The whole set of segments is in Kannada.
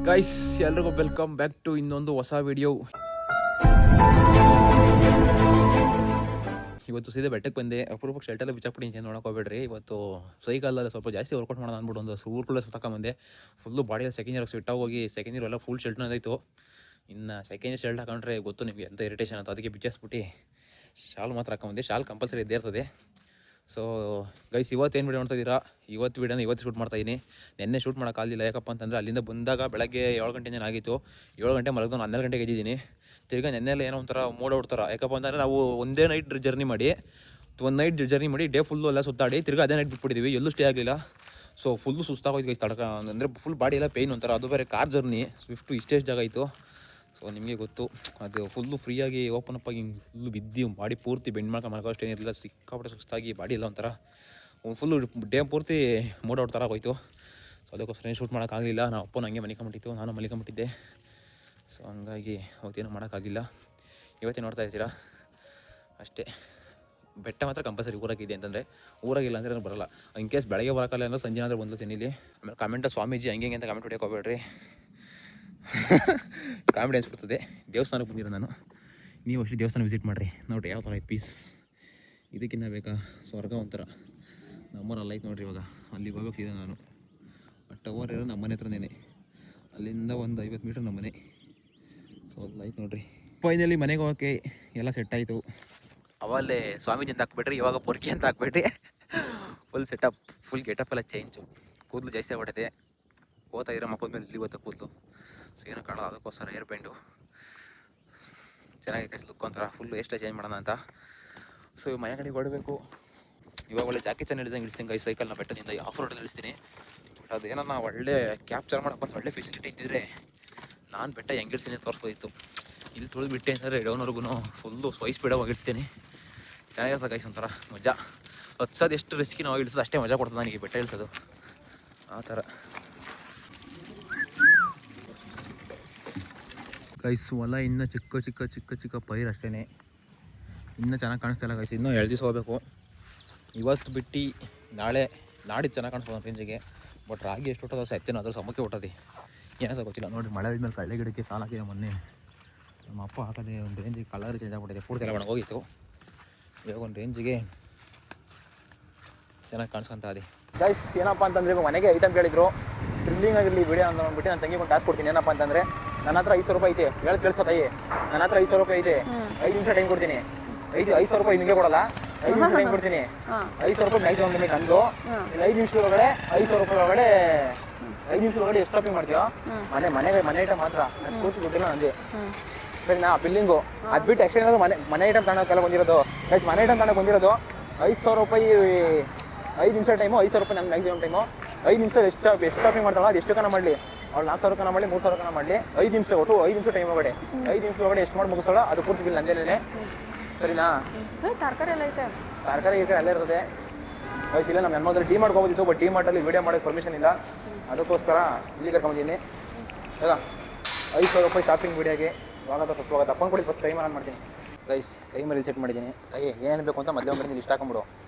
ಗೈಸ್ ಎಲ್ರಿಗೂ ವೆಲ್ಕಮ್ ಬ್ಯಾಕ್ ಟು ಇನ್ನೊಂದು ಹೊಸ ವಿಡಿಯೋ. ಇವತ್ತು ಸೀದಾ ಬೆಟ್ಟಕ್ಕೆ ಬಂದೆ. ಅಪರೂಪಕ್ಕೆ ಶರ್ಟೆಲ್ಲ ಬಿಚ್ಚಾಕ್ಬಿಟ್ಟು ಏನು ನೋಡೋಕೆ ಹೋಗ್ಬೇಡ್ರಿ. ಇವತ್ತು ಸೈಕಲಲ್ಲಿ ಸ್ವಲ್ಪ ಜಾಸ್ತಿ ವರ್ಕೌಟ್ ಮಾಡೋಣ ಅಂದ್ಬಿಟ್ಟು ಒಂದು ಊರುಗಳೇ ಸುತ್ತಕೊಂಬಂದೆ. ಫುಲ್ಲು ಬಾಡಿಯಲ್ಲಿ ಸೆಕೆಂಡ್ ಇಯರ್ ಸ್ವಿಟ್ಟಾಗಿ ಹೋಗಿ ಸೆಕೆಂಡ್ ಇಯರ್ ಎಲ್ಲ ಫುಲ್ ಶರ್ಟ್ ಆಯಿತು. ಇನ್ನು ಸೆಕೆಂಡ್ ಇಯರ್ ಶರ್ಟ್ ಹಾಕೊಂಡ್ರೆ ಗೊತ್ತು ನಿಮಗೆ ಎಂಥ ಇರಿಟೇಷನ್ ಅಂತ. ಅದಕ್ಕೆ ಬಿಚ್ಚಿಸ್ಬಿಟ್ಟು ಶಾಲ್ ಮಾತ್ರ ಹಾಕೊಂಬಂದೆ. ಶಾಲ್ ಕಂಪಲ್ಸರಿ ಇದ್ದೇ ಇರ್ತದೆ. ಸೊ ಗೈಸ್ ಇವತ್ತೇನು ವೀಡಿಯೋ ನೋಡ್ತಾಯಿದ್ದೀರಾ? ಇವತ್ತು ವೀಡಿಯೋನ ಇವತ್ತು ಶೂಟ್ ಮಾಡ್ತಾಯಿದ್ದೀನಿ. ನೆನ್ನೆ ಶೂಟ್ ಮಾಡೋಕ್ಕಾಗಲಿಲ್ಲ. ಯಾಕಪ್ಪ ಅಂತಂದರೆ ಅಲ್ಲಿಂದ ಬಂದಾಗ ಬೆಳಗ್ಗೆ 7 ಗಂಟೆನೇ ಆಗಿತ್ತು. 7 ಗಂಟೆ ಮಲಗಿದ್ದು 12 ಗಂಟೆಗೆ ಎದ್ದಿದ್ದೀನಿ. ತಿರ್ಗಿ ನೆನ್ನೆಲ್ಲ ಏನೋ ಒಂಥರ ಮೂಡ್ ಔಡ್ತಾರ. ಯಾಕಪ್ಪ ಅಂತಂದರೆ ನಾವು ಒಂದೇ ನೈಟ್ ಜರ್ನಿ ಮಾಡಿ ಡೇ ಫುಲ್ಲು ಎಲ್ಲ ಸುತ್ತಾಡಿ ತಿರ್ಗಿ ಅದೇ ನೈಟ್ ಬಿಟ್ಬಿಟ್ಟಿದ್ದೀವಿ. ಎಲ್ಲೂ ಸ್ಟೇ ಆಗಲಿಲ್ಲ. ಸೊ ಫುಲ್ಲು ಸುಸ್ತಾಗೋಯ್ತು ಗೈಸ್. ತಡಕ ಅಂದರೆ ಫುಲ್ ಬಾಡಿ ಎಲ್ಲ ಪೇಯ್ನ್ ಒಂಥರ. ಅದು ಬೇರೆ ಕಾರ್ ಜರ್ನಿ ಸ್ವಿಫ್ಟು ಇಷ್ಟೇ ಜಾಗ ಆಯಿತು. ಸೊ ನಿಮಗೆ ಗೊತ್ತು ಅದು ಫುಲ್ಲು ಫ್ರೀಯಾಗಿ ಓಪನ್ ಅಪ್ ಆಗಿ ಫುಲ್ಲು ಬಿದ್ದು ಬಾಡಿ ಪೂರ್ತಿ ಬೆಂಡ್ ಮಾಡ್ಕೊಂಡು ಅಷ್ಟು ಏನಿರಲಿಲ್ಲ. ಸಿಕ್ಕಾಪಟ್ಟೆ ಸುಸ್ತಾಗಿ ಬಾಡಿ ಎಲ್ಲ ಒಂಥರ ಫುಲ್ಲು ಡೇ ಪೂರ್ತಿ ಮೂಡ್ ಔಟ್ ಥರ ಹೋಯ್ತು. ಸೊ ಅದಕ್ಕೋಸ್ಕರ ಶೂಟ್ ಮಾಡೋಕ್ಕಾಗಲಿಲ್ಲ. ನಾವು ಅಪ್ಪನ ಹಂಗೆ ಮಲಿಕೊಂಬಿಟ್ಟಿತ್ತು, ನಾನು ಮಲಿಕೊಂಬಿಟ್ಟಿದ್ದೆ. ಸೊ ಹಂಗಾಗಿ ಅವತ್ತೇನೂ ಮಾಡೋಕ್ಕಾಗಿಲ್ಲ. ಇವತ್ತೇ ನೋಡ್ತಾ ಇರ್ತೀರಾ ಅಷ್ಟೇ. ಬೆಟ್ಟ ಮಾತ್ರ ಕಂಪಲ್ಸರಿ ಊರಾಗಿದೆ ಅಂತಂದರೆ, ಊರಾಗಿಲ್ಲ ಅಂದರೆ ನಾನು ಬರೋಲ್ಲ. ಇನ್ ಕೇಸ್ ಬೆಳಗ್ಗೆ ಬರೋಕ್ಕಲ್ಲ ಅಂದರೆ ಸಂಜೆ ಆದರೆ ಬಂದು ತಿನ್ನಿಲಿ. ಆಮೇಲೆ ಕಾಮೆಂಟ ಸ್ವಾಮೀಜಿ ಹಂಗೆ ಅಂತ ಕಾಮೆಂಟ್ ಹೊಡಿಯೋಕೆ ಹೋಗ್ಬೇಡ್ರಿ. ಕಾಮಿಡಿ ಅನ್ಸ್ಬಿಡ್ತದೆ. ದೇವಸ್ಥಾನಕ್ಕೆ ಬಂದಿರೋ ನಾನು. ನೀವು ಅಷ್ಟೇ ದೇವಸ್ಥಾನ ವಿಸಿಟ್ ಮಾಡಿರಿ. ನೋಡಿರಿ ಯಾವ ಥರ ಐತೆ ಪೀಸ್. ಇದಕ್ಕಿಂತ ಬೇಕಾ ಸ್ವರ್ಗ ಒಂಥರ. ನಮ್ಮೂರಲ್ಲಿ ಐತೆ ನೋಡಿರಿ. ಇವಾಗ ಅಲ್ಲಿ ಹೋಗ್ಬೇಕಿದೆ ನಾನು. ಆ ಟವರ್ ಇರೋ ನಮ್ಮ ಮನೆ ಹತ್ರನೇ. ಅಲ್ಲಿಂದ ಒಂದು 50 ಮೀಟರ್ ನಮ್ಮ ಮನೆ. ಸೊ ಅಲ್ಲಿ ಐತೆ ನೋಡಿರಿ. ಫೈನಲಿ ಮನೆಗೆ ಹೋಗೋಕ್ಕೆ ಎಲ್ಲ ಸೆಟ್ ಆಯಿತು. ಅವಲ್ಲೇ ಸ್ವಾಮೀಜಿ ಅಂತ ಹಾಕ್ಬಿಟ್ರಿ, ಇವಾಗ ಪೊರ್ಕಿ ಅಂತ ಹಾಕ್ಬಿಟ್ರಿ. ಫುಲ್ ಸೆಟಪ್, ಫುಲ್ ಗೆಟಪ್ ಎಲ್ಲ ಚೇಂಜು. ಕೂದಲು ಜಾಸ್ತಿ ಆಗ್ಬಿಟ್ಟೈತೆ. ಓದ್ತಾ ಇರೋ ಮಕ್ಕಳ ಮೇಲೆ ಇಲ್ಲಿ ಓದ್ತಾ ಕೂದಲು. ಸೊ ಏನೋ ಕಾಣೋದು, ಅದಕ್ಕೋಸ್ಕರ ಏರ್ ಪೇಂಟು ಚೆನ್ನಾಗಿ ಲುಕ್ ಒಂಥರ ಫುಲ್ಲು ಎಷ್ಟೇ ಚೇಂಜ್ ಮಾಡೋಣ ಅಂತ. ಸೊ ಮನೆ ಕಡೆಗೆ ಹೊಡಬೇಕು. ಇವಾಗ ಒಳ್ಳೆ ಜಾಕಿ ಚೆನ್ನಾಗಿ ಇಳಿದಂಗೆ ಇಳಿಸ್ತೀನಿ ಗೈ. ಸೈಕಲ್ನ ಬೆಟ್ಟದಿಂದ ಆಫ್ ರೋಡಲ್ಲಿ ಇಳಿಸ್ತೀನಿ. ಬಟ್ ಅದೇನೋ ಒಳ್ಳೆ ಕ್ಯಾಪ್ಚರ್ ಮಾಡೋಕ್ಕೆ ಒಳ್ಳೆ ಫೆಸಿಲಿಟಿ ಇದ್ದಿದ್ರೆ ನಾನು ಬೆಟ್ಟ ಹೆಂಗೆ ಇಳಿಸ್ತೀನಿ ತೋರಿಸ್ಬೋದಿತ್ತು. ಇಲ್ಲಿ ತುಳಿದ್ಬಿಟ್ಟೆ ಅಂದರೆ ಡೌನ್ವರೆಗೂ ಫುಲ್ಲು ಸ್ವೈ ಸ್ಪೀಡಾಗಿ ಇಳಿಸ್ತೀನಿ. ಚೆನ್ನಾಗಿರ್ತದೆ ಗೈಸ್, ಒಂಥರ ಮಜಾ. ಹತ್ಸೋದು ಎಷ್ಟು ರಿಸ್ಕಿ ನಾವು ಇಳಿಸೋದು ಅಷ್ಟೇ ಮಜಾ ಕೊಡ್ತದೆ ನನಗೆ ಬೆಟ್ಟ ಇಳಿಸೋದು. ಆ ಥರ ಗೈಸ್. ಹೊಲ ಇನ್ನೂ ಚಿಕ್ಕ ಪೈರು ಅಷ್ಟೇ. ಇನ್ನೂ ಚೆನ್ನಾಗಿ ಕಾಣಿಸ್ತಾಯಿಲ್ಲ ಗೈಸ್. ಇನ್ನೂ 2 ದಿವಸ ಹೋಗಬೇಕು. ಇವತ್ತು ಬಿಟ್ಟು ನಾಡಿದ್ದು ಚೆನ್ನಾಗಿ ಕಾಣಿಸ್ಬೋದು ರೇಂಜಿಗೆ. ಬಟ್ ರಾಗಿ ಎಷ್ಟು ಹೊಟ್ಟೋದು ಸತ್ಯನ ಅದ್ರ ಸಮಕ್ಕೆ ಹೊಟ್ಟೋದು ಏನಾದ್ರು ಗೊತ್ತಿಲ್ಲ. ನೋಡಿರಿ ಮಳೆ ಮೇಲೆ ಕಳ್ಳೆ ಗಿಡಕ್ಕೆ ಸಾಲ ಹಾಕಿದೆ ಮೊನ್ನೆ. ನಮ್ಮ ಅಪ್ಪ ಹಾಕೋದೆ ಒಂದು ರೇಂಜಿಗೆ ಕಲರ್ ಚೇಂಜ್ ಆಗಿಬಿಟ್ಟಿದೆ. ಪೂರ್ತಿ ಎಲ್ಲ ಒಣಗೋಗಿತ್ತು. ಇವಾಗ ಒಂದು ರೇಂಜಿಗೆ ಚೆನ್ನಾಗಿ ಕಾಣಿಸ್ಕೊಂತ ಅದೇ ಗೈಸ್. ಏನಪ್ಪ ಅಂತಂದರೆ ಇವಾಗ ಮನೆಗೆ ಐಟಮ್ ಕೇಳಿದ್ರು. ಡ್ರಿಲ್ಲಿಂಗ್ ಆಗಿರಲಿ ವಿಡಿಯೋ ಅಂತ ಅಂದ್ಬಿಟ್ಟು ನಾನು ತಂಗಿ ಒಂದು ಟಾಸ್ಕ್ ಕೊಡ್ತೀನಿ. ಏನಪ್ಪ ಅಂತಂದರೆ ನನ್ನ ಹತ್ರ 500 ರೂಪಾಯಿ ಐತೆ. ಕೇಳಿಸ್ಕೊತಾಯಿ, ನನ್ನ ಹತ್ರ 500 ರೂಪಾಯಿ ಐತೆ. 5 ನಿಮಿಷ ಟೈಮ್ ಕೊಡ್ತೀನಿ. 500 ರೂಪಾಯಿ ನಿಮಗೆ ಕೊಡಲ್ಲ, 5 ನಿಮಿಷ ಟೈಮ್ ಕೊಡ್ತೀನಿ. 500 ರೂಪಾಯಿ ಮ್ಯಾಕ್ಸಿಮಮ್ ಲಿಮಿಟ್ ನಂದು. 5 ನಿಮಿಷದ ಒಳಗಡೆ 500 ರೂಪಾಯಿ ಒಳಗಡೆ 5 ನಿಮಿಷದ ಒಳಗಡೆ ಎಷ್ಟು ಶಾಪಿಂಗ್ ಮಾಡ್ತೀಯೋ ಮನೆ ಐಟಮ್ ಮಾತ್ರ. ಪೂರ್ತಿ ಕೊಟ್ಟಿಲ್ಲ ನಂದು. ಸರಿನಾ? ಬಿಲ್ಲಿಂಗು ಅದು ಬಿಟ್ಟು ಎಕ್ಸ್ಟ್ರಾ ಏನಾದ್ರು ಮನೆ ಐಟಮ್ ತಗೊಳಕ್ಕೆಲ್ಲ ಬಂದಿರೋದು ಗೈಸ್. ಮನೆ ಐಟಮ್ ತಗೊಳಕ್ಕೆ ಬಂದಿರೋದು 500 ರೂಪಾಯಿ 5 ನಿಮಿಷ ಟೈಮು. 500 ರೂಪಾಯಿ ನನ್ನ ಮ್ಯಾಕ್ಸಿಮಮ್ ಟೈಮು. 5 ನಿಮಿಷ ಎಷ್ಟು ಶಾಪಿಂಗ್ ಮಾಡ್ತಾಳೆ ಅದು ಎಷ್ಟು ಕನ ಮಾಡಲಿ. ಅವ್ಳು 4,000 ಕನ ಮಾಡಲಿ, 3,000 ಕನ ಮಾಡಲಿ. 5 ನಿಮಿಷ ಒಟ್ಟು 5 ನಿಮಿಷ ಟೈಮ್ ಒಳಗಡೆ 5 ನಿಮಿಷ ಒಳಗಡೆ ಎಷ್ಟು ಮಾಡಿ ಮುಗಿಸೋಳ ಅದು ಪೂರ್ತಿ ಬಿಲ್ ನಂದೇನೆ. ಸರಿನಾ? ತರಕಾರಿ ಎಲ್ಲ ಐತೆ, ತರಕಾರಿ ಎಲ್ಲ ಇರ್ತದೆ ಗೈಸ್. ಇಲ್ಲ ನಮ್ಮ ಹೆಣ್ಮಕ್ಳು ಡಿ ಮಾರ್ಟ್ ಹೋಗೋದಿತ್ತು. ಬಟ್ ಡಿ ಮಾರ್ಟಲ್ಲಿ ವೀಡಿಯೋ ಮಾಡೋಕ್ಕೆ ಪರ್ಮಿಷನ್ ಇಲ್ಲ. ಅದಕ್ಕೋಸ್ಕರ ಇಲ್ಲಿ ಕರ್ಕೊಂಬಂದಿದ್ದೀನಿ. ಈಗ 500 ರೂಪಾಯಿ ಶಾಪಿಂಗ್ ವೀಡಿಯೋಗೆ ಸ್ವಾಗತ. ಅಪ್ಪನ ಕೊಡಿ ಫಸ್ಟ್ ಟೈಮಲ್ಲಿ ನಾನು ಮಾಡ್ತೀನಿ ಗೈಸ್. ಟೈಮಲ್ಲಿ ಸೆಟ್ ಮಾಡಿದ್ದೀನಿ. ಏನೇನು ಬೇಕು ಅಂತ ಮೊದಲೇ ಬಂದು ಲಿಸ್ಟ್ ಹಾಕೊಂಬಿಡು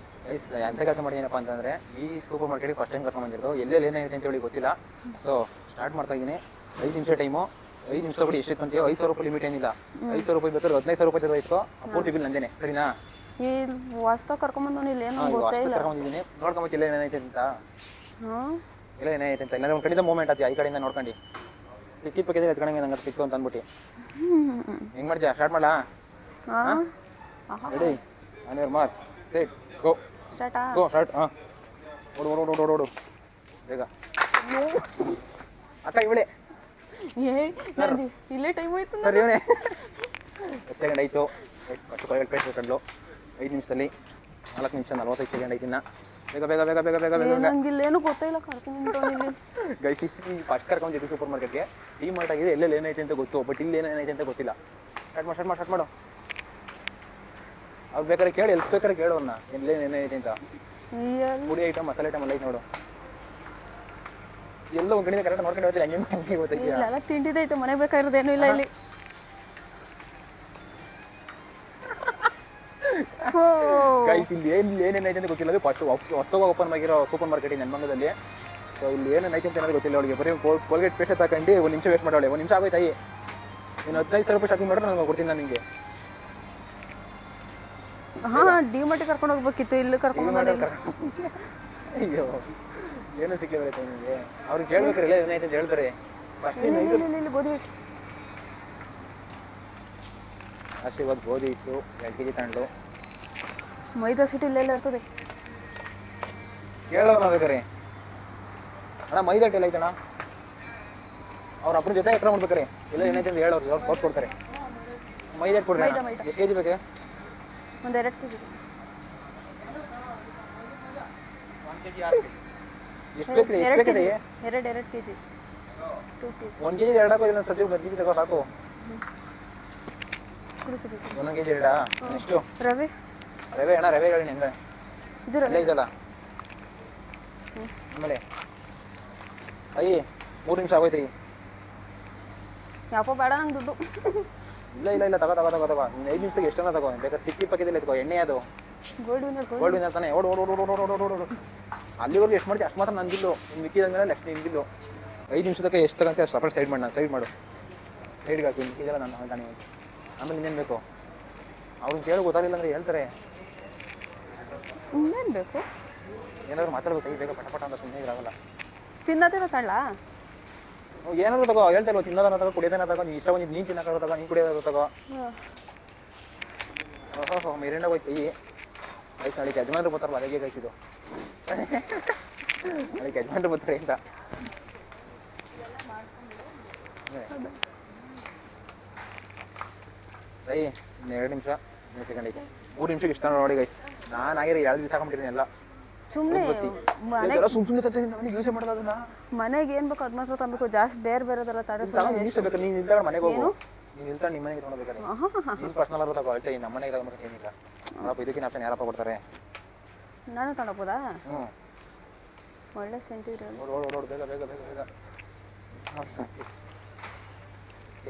ಗೈಸ್. ಎಂಥ ಕೆಲಸ ಮಾಡಿದ್ದೀನಪ್ಪ ಅಂತಂದರೆ ಈ ಸೂಪರ್ ಮಾರ್ಕೆಟಿಗೆ ಫಸ್ಟ್ ಟೈಮ್ ಕರ್ಕೊಂಡ್ಬಂದಿರೋದು. ಎಲ್ಲೆಲ್ಲಿ ಏನೇನೈತೆ ಅಂತೇಳಿ ಗೊತ್ತಿಲ್ಲ. ಸೊ ಸ್ಟಾರ್ಟ್ ಮಾಡ್ತಾಯಿದ್ದೀನಿ. 5 ನಿಮಿಷ ಟೈಮು. 5 ನಿಮಿಷ ಕೂಡ ಎಷ್ಟು ಅಂತೀವಿ. 500 ರೂಪಾಯಿ ಲಿಮಿಟ್ ಏನಿಲ್ಲ. 500 ರೂಪಾಯಿ ಬೇಕಾದ್ರೆ 15,000 ರೂಪಾಯಿ ತಗೋಯ್ತು. ಪೂರ್ತಿ ಬಿಲ್ ನಂದೇನೆ. ಸರಿನಾ? ವಾಸ್ತ ಕರ್ಕೊಂಬಂದಿದ್ದೀನಿ. ನೋಡ್ಕೊಂಬತ್ತಿಲ್ಲ ಏನೇನೈತೆ ಅಂತ. ಇಲ್ಲ ಏನಾಯ್ತು ಅಂತ ಇಲ್ಲ ಒಂದು ಕಡೆಯಿಂದ ಮೂಮೆಂಟ್ ಆಯ್ತು. ಈ ಕಡೆಯಿಂದ ನೋಡ್ಕೊಂಡು ಸಿಕ್ಕಿದ ಪಕ್ಕದಲ್ಲಿ ಎತ್ಕೊಂಡಂಗೆ ನಂಗೆ ಸಿಕ್ತು ಅಂತ ಅಂದ್ಬಿಟ್ಟು ಹೆಂಗೆ ಮಾಡ್ತೀಯ? ಸ್ಟಾರ್ಟ್ ಮಾಡಲಾ? Ready on your mark set go. Start. ಹಾಂ ಓಡು ಬೇಗ. ಅಕ್ಕ ಇವಳೆ ಇಲ್ಲೇ ಟೈಮ್ ಆಯ್ತು ಸರ್. ಇವನೇ 10 ಸೆಕೆಂಡ್ ಆಯಿತು. ಫಸ್ಟ್ ಕೊಯ್ಯಲ್ಲಿ ಪೇಸ್ಟ್ ಬೇಕಂಡ್ಲು 5 ನಿಮಿಷದಲ್ಲಿ 4 ನಿಮಿಷ 45 ಸೆಕೆಂಡ್ ಆಯ್ತು. ಇನ್ನು ಬೇಗ ನಂಗಿಲ್ಲೇನು ಗೊತ್ತಿಲ್ಲ. ಕರ್ಕೊಂಡ್ಬಂದಿಲ್ಲಿ ಗೈಸಿ ಫಸ್ಟ್ ಕರ್ಕೊಂಡ್ಬಿಟ್ಟು ಸೂಪರ್ ಮಾರ್ಕೆಟ್ಗೆ. ಡಿ ಮಾರ್ಟ್ ಆಗಿದೆ. ಎಲ್ಲೆಲ್ಲಿ ಏನೈತೆ ಅಂತ ಗೊತ್ತು, ಬಟ್ ಇಲ್ಲಿ ಏನೇನೈತೆ ಅಂತ ಗೊತ್ತಿಲ್ಲ. ಸ್ಟಾರ್ಟ್ ಮಾಡು. ಅವ್ರು ಬೇಕಾದ್ರೆ ಕೇಳಿ, ಎಲ್ಲಿ ಬೇಕಾದ್ರೆ ಕೇಳು ಅವ್ರನ್ನ ಏನೇನೈತೆ ಅಂತ. ಪುಡಿ ಐಟಮ್, ಮಸಾಲೆ ಐಟಮ್ ಎಲ್ಲ ಐತೆ ನೋಡು. ಎಲ್ಲೋ ಒಂದು ಕಡೆಯಿಂದ ಕರೆಕ್ಟ್ ನೋಡ್ಕೊಂಡು ಹೋಗ್ತೀನಿ. ಹಂಗೆ ಗೊತ್ತಾಯ್ತು. ತಿಂಡಿದೈತೆ, ಮನೆಗೆ ಬೇಕಾಗಿರೋದೇನು ಇಲ್ಲ ಇಲ್ಲಿ. ಗೈಸ್ ಇಲ್ಲಿ ಏನೇನೈತೆ ಅಂತ ಗೊತ್ತಿಲ್ಲ. ಅದು ಫಸ್ಟ್ ಹೊಸದಾಗಿ ಓಪನ್ ಆಗಿರೋ ಸೂಪರ್ ಮಾರ್ಕೆಟ್ ನೆನ್ಮಂಗಲದಲ್ಲಿ. ಸೊ ಇಲ್ಲಿ ಏನೇನು ಐತೆ ಅಂತ ಏನಾದ್ರು ಗೊತ್ತಿಲ್ಲ ಅವಳಿಗೆ. ಬರೀ ಕೋಲ್ಗೇಟ್ ಪೇಸ್ಟ್ ತಗೊಂಡು ಒಂದು ನಿಮಿಷ ವೇಸ್ಟ್ ಮಾಡವಳೆ. 1 ನಿಮಿಷ ಆಗೋಯ್ತಾಯಿ. ನೀನು 15,000 ರೂಪಾಯಿ ಶಾಪಿಂಗ್ ಮಾಡಿದ್ರೆ ನಾನು ಕೊಡ್ತೀನಿ. ನಾನು ನಿಮಗೆ ಹಾಂ ಡಿಮಾರ್ಟಿಗೆ ಕರ್ಕೊಂಡು ಹೋಗ್ಬೇಕಿತ್ತು, ಇಲ್ಲಿ ಕರ್ಕೊಂಡು ಅಯ್ಯೋ ಏನು ಸಿಕ್ಕೇ ಬರುತ್ತೆ ನಿಮಗೆ. ಅವ್ರಿಗೆ ಕೇಳ್ಬೇಕಾರೆ ಎಲ್ಲ ಏನೈತೆ ಅಂತ ಹೇಳ್ತಾರೆ. ಫಸ್ಟ್ ಇಲ್ಲಿ ಗೋಧಿ ಹಿಟ್ಟು ಆಶೀರ್ವಾದ್ ಗೋಧಿ ಹಿಟ್ಟು 2 kg ತಗೊಂಡು ಮೈದಾ ಸಿಟ್ಟು ಇಲ್ಲೆಲ್ಲ ಇರ್ತದೆ. ಕೇಳೋಣ ಬೇಕಾರೆ ಅಣ್ಣ ಮೈದಾ ಹಿಟ್ಟು ಎಲ್ಲ ಐತಣ್ಣ. ಅವ್ರ ಅಪ್ಪನ ಜೊತೆ ಎಕ್ರ ಮಾಡ್ಬೇಕಾರೆ ಎಲ್ಲ ಏನೈತೆ ಅಂತ ಹೇಳೋರು ಇವಾಗ ತೋರಿಸ್ಕೊಡ್ತಾರೆ. ಮೈದಾ ಹಿಟ್ಟು ಕೊಡ್ರಿ ಅಣ್ಣ. ಎಷ್ಟು kg ಬೇಕು? ಒಂದು 2 kg. ಎಷ್ಟು ಬೇಕು? ಎಷ್ಟು ಬೇಕಿದೆ? 2 kg 2 kg 1 kg 2 ಹಾಕೋ. ಇದನ್ನ ಸತಿ 1 kg ತಗೋ ಸಾಕು. 1 kg 2 ಎಷ್ಟು? ರವೆ ರವೆ ಅಣ್ಣ ರವೆ ಹೇಳಿ ಹೆಂಗೆ ಇದು ರವೆ ಇದಲ್ಲ. ಆಮೇಲೆ ಅಯ್ಯ 3 ನಿಮಿಷ ಆಗೋಯ್ತು. ಯಾಕೋ ಬೇಡ ನಂಗೆ ದುಡ್ಡು. ಇಲ್ಲ ಇಲ್ಲ ಇಲ್ಲ ತಗೋ ತಗೋ ತಗೋ ತಗೋ. 5 ನಿಮಿಷಕ್ಕೆ ಎಷ್ಟನ್ನ ತಗೋ. ಬೇಕಾದ್ರೆ ಸಿಕ್ಕಿ ಪಕ್ಕದಲ್ಲಿ ಎತ್ಕೋ. ಎಣ್ಣೆ ಅದು ಗೋಲ್ಡ್ ವಿನ್ನರ್ ಗೋಲ್ಡ್ ವಿನ್ನರ್ ತಾನೆ. ಓಡ್ ಓಡ್ ಓಡ್ ಓಡ್ ಓಡ್ ಓಡ್ ಓಡ್. ಅಲ್ಲಿವರೆಗೂ ಎಷ್ಟು ಮಾಡ್ತೀವಿ ಅಷ್ಟು ಮಾತ್ರ ನನ್ನ ಬಿಲ್ಲು. ಇನ್ನು ಮಿಕ್ಕಿದಂಗೆ ನೆಕ್ಸ್ಟ್ ನಿನ್ನ ಬಿಲ್ಲು. 5 ನಿಮಿಷದಕ್ಕೆ ಎಷ್ಟು ತಗೊಂತ ಅಷ್ಟು ಸಪ್ರೇಟ್ ಸೈಡ್ ಮಾಡಿ. ನಾನು ಸೈಡ್ ಮಾಡು. ಸೈಡ್ಗೆ ಹಾಕಿ ಮಿಕ್ಕಿದೆಲ್ಲ ನನ್ನ ಅಂತಾನೆ. ಆಮೇಲೆ ಇನ್ನೇನು ಬೇಕು ಅವ್ರಿಗೆ ಕೇಳಿ ಗೊತ್ತಾಗಲಿಲ್ಲ ಅಂದರೆ ಹೇಳ್ತಾರೆ. ಇನ್ನೇನು ಬೇಕು? ಏನಾದ್ರು ಮಾತಾಡ್ಬೇಕು. ಬೇಗ ಪಟ ಪಟ ಅಂತ ಸುಮ್ಮನೆ ಇರಾಗಲ್ಲ. ತಿನ್ನೋದೇನ ತಳ್ಳ ಏನಾದ್ರು ತಗೋ. ಹೇಳ್ತಾ ಇಲ್ವ ತಿನ್ನೋದನ್ನ ತಗೋ, ಕುಡಿಯೋದನ್ನ ತಗೋ. ನೀನು ಇಷ್ಟ ಬಂದಿದ್ದು ನೀನು ತಿನ್ನೋಕ್ಕಾಗೋ ತಗೋ, ನೀನು ಕುಡಿಯೋದು ತಗೋ. ಓಹೋ ಮಿರಿಂಡ ಹೋಯ್ತು ಕೈ. ವಯಸ್ಸು ನಾಳೆಗೆ ಯಜಮಾನ್ರು ಬರ್ತಾರಲ್ಲ ಅದಕ್ಕೆ ಕೈಸಿದ್ದು. ಅದಕ್ಕೆ ಯಜಮಾನ್ರು ಬರ್ತಾರೆ ಅಂತ. ಐ ಇನ್ನು 2 ನಿಮಿಷ 2 ಸೆಕೆಂಡ್ ಐತೆ. 3 ನಿಮಿಷಕ್ಕೆ ಇಷ್ಟ ನೋಡಿ ಗೈಸ್. ನಾನು ಆಗಿರೋ 2 ದಿವಸ ಹಾಕೊಂಡ್ಬಿಟ್ಟಿದ್ದೀನಿ ಎಲ್ಲ. ಸುಮ್ಮನೆ ಸುಮ್ಮನೆ ನನಗೆ ಯೂಸ್ ಮಾಡೋದು ಅದನ್ನ. ಮನೆಗೆ ಏನು ಬೇಕು ಅದು ಮಾತ್ರ ತಗೋಬೇಕು. ಜಾಸ್ತಿ ಬೇರೆ ಬೇರೆದೆಲ್ಲ ತಡೆ ಇಷ್ಟ ಬೇಕು. ನೀನು ನಿಲ್ತಾಗ ಮನೆಗೆ ಹೋಗು. ನೀನು ನಿಲ್ತಾ ನಿಮ್ಮ ಮನೆಗೆ ತೊಗೊಳ್ಬೇಕಾರೆ ನೀನು ಪರ್ಸನಲ್ ಆದ್ರೂ ತಗೋ. ಅಷ್ಟೇ ನಮ್ಮ ಮನೆಗೆ ತಗೊಂಡ್ರೆ ಏನಿಲ್ಲ. ನೋಡಪ್ಪ ಇದಕ್ಕಿನ ಆಪ್ಷನ್ ಯಾರಪ್ಪ ಕೊಡ್ತಾರೆ? ನಾನು ತಗೊಬೋದಾ? ಹ್ಞೂ ಒಳ್ಳೆ ಸೆಂಟ್ ಇರೋ ಓಡ್ ಓಡ್ ಓಡ್ ಬೇಗ ಬೇಗ ಬೇಗ ಬೇಗ.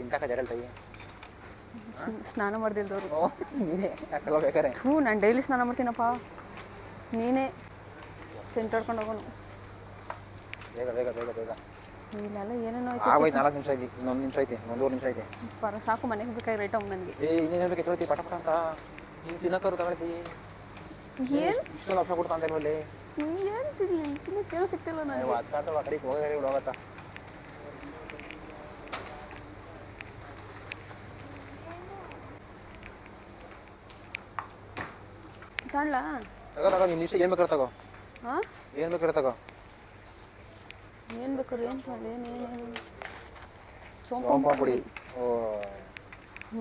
ಇಂತಾಕ ಜರಲ್ ತಗಿ. ಸ್ನಾನ ಮಾಡ್ದಿಲ್ದವ್ರು ನೀನೇ ಯಾಕಲ್ಲ ಬೇಕಾರೆ. ನಾನು ಡೈಲಿ ಸ್ನಾನ ಮಾಡ್ತೀನಪ್ಪ. ನೀನೇ ಸೆಂಟ್ ಹೊಡ್ಕೊಂಡು ಹೋಗೋನು. ಬೇಗ ಬೇಗ ಬೇಗ ಬೇಗ. ಇಲ್ಲೆಲ್ಲ ಏನೇನೋ ಆಗೋಯ್ತು. 4 ನಿಮಿಷ ಐತಿ. ಇನ್ನೊಂದು ನಿಮಿಷ ಐತಿ. 1.5 ನಿಮಿಷ ಐತಿ. ಸಾಕು ಮನೆಗೆ ಬೇಕಾಗಿ ರೈಟ್ ಅವ್ ನನಗೆ. ಇನ್ನೇನು ಬೇಕು ಎತ್ತೊಳ್ತಿ ಪಟ ಪಟ ಅಂತ. ನೀನು ತಿನ್ನೋಕ್ಕಾದ್ರು ತಗೊಳ್ತಿ. ಏನು ಇಷ್ಟೊಂದು ಆಪ್ಷನ್ ಕೊಡ್ತಾ ಅಂತ ಇಲ್ವಲ್ಲಿ. ಏನು ತಿನ್ನಲಿ ತಿನ್ನ ಕೇಳೋ ಸಿಗ್ತಿಲ್ಲ ನನಗೆ. ಆ ಕಡೆಗೆ ಹೋಗತ್ತಾ. ಕಾಣ್ಲಾ ತಗೋ ತಗೋ. ನಿನ್ನ ಇಷ್ಟ ಏನು ಬೇಕಾದ್ರೆ ತಗೋ. ಹಾಂ ಏನು ಬೇಕಾದ್ರೆ ತಗೋ. ಏನು ಬೇಕಾದ್ರೆ ಏನು ತಗೊಳ್ಳಿ ಏನು ಸೋಂಪು ಪುಡಿ. ಓ